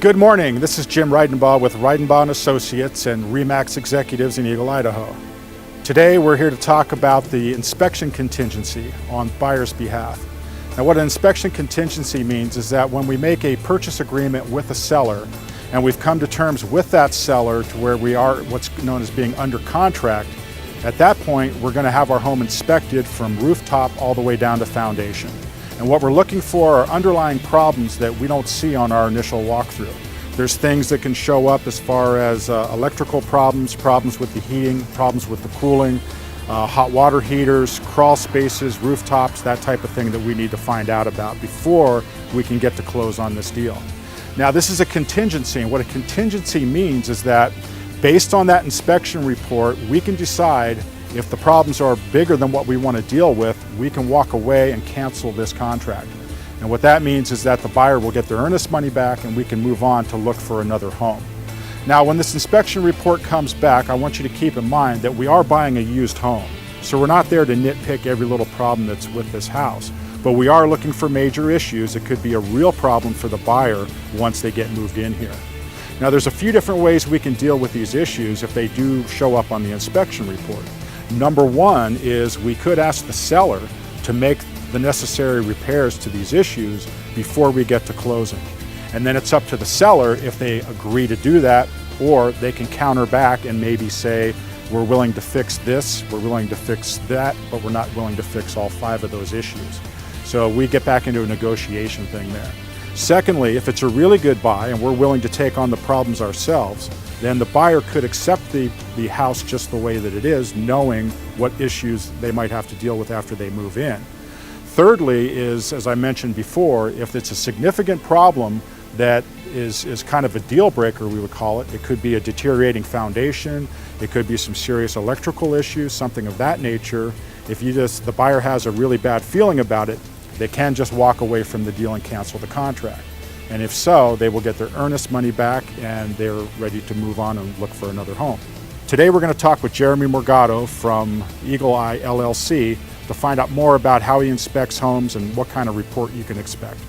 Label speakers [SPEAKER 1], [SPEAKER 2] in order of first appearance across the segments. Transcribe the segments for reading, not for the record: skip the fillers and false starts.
[SPEAKER 1] Good morning, this is Jim Reidenbaugh with Reidenbaugh & Associates and RE/MAX Executives in Eagle, Idaho. Today we're here to talk about the inspection contingency on buyer's behalf. Now what an inspection contingency means is that when we make a purchase agreement with a seller and we've come to terms with that seller to where we are what's known as being under contract, at that point we're going to have our home inspected from rooftop all the way down to foundation. And what we're looking for are underlying problems that we don't see on our initial walkthrough. There's things that can show up as far as electrical problems, problems with the heating, problems with the cooling, hot water heaters, crawl spaces, rooftops, that type of thing that we need to find out about before we can get to close on this deal. Now this is a contingency, and what a contingency means is that based on that inspection report, we can decide if the problems are bigger than what we want to deal with, we can walk away and cancel this contract. And what that means is that the buyer will get their earnest money back and we can move on to look for another home. Now when this inspection report comes back, I want you to keep in mind that we are buying a used home. So we're not there to nitpick every little problem that's with this house, but we are looking for major issues. It could be a real problem for the buyer once they get moved in here. Now there's a few different ways we can deal with these issues if they do show up on the inspection report. Number one is we could ask the seller to make the necessary repairs to these issues before we get to closing. And then it's up to the seller if they agree to do that, or they can counter back and maybe say, we're willing to fix this, we're willing to fix that, but we're not willing to fix all 5 of those issues. So we get back into a negotiation thing there. Secondly, if it's a really good buy and we're willing to take on the problems ourselves, then the buyer could accept the house just the way that it is, knowing what issues they might have to deal with after they move in. Thirdly is, as I mentioned before, if it's a significant problem that is kind of a deal breaker, we would call it. It could be a deteriorating foundation, it could be some serious electrical issues, something of that nature. If the buyer has a really bad feeling about it, they can just walk away from the deal and cancel the contract. And if so, they will get their earnest money back and they're ready to move on and look for another home. Today we're going to talk with Jeremy Morgado from Eagle Eye LLC to find out more about how he inspects homes and what kind of report you can expect.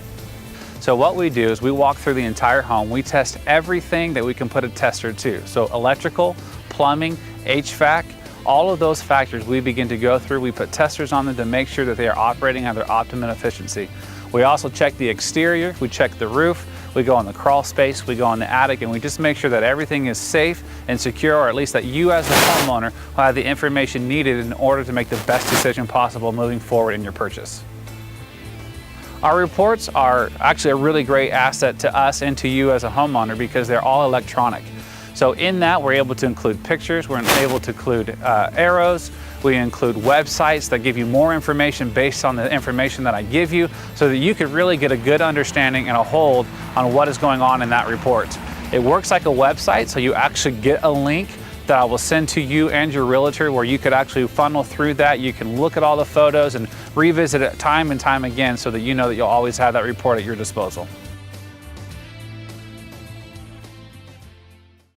[SPEAKER 2] So what we do is we walk through the entire home. We test everything that we can put a tester to. So electrical, plumbing, HVAC, all of those factors we begin to go through. We put testers on them to make sure that they are operating at their optimum efficiency. We also check the exterior, we check the roof, we go in the crawl space, we go in the attic, and we just make sure that everything is safe and secure, or at least that you as a homeowner will have the information needed in order to make the best decision possible moving forward in your purchase. Our reports are actually a really great asset to us and to you as a homeowner because they're all electronic. So in that, we're able to include pictures, we're able to include arrows, we include websites that give you more information based on the information that I give you so that you could really get a good understanding and a hold on what is going on in that report. It works like a website, so you actually get a link that I will send to you and your realtor where you could actually funnel through that. You can look at all the photos and revisit it time and time again so that you know that you'll always have that report at your disposal.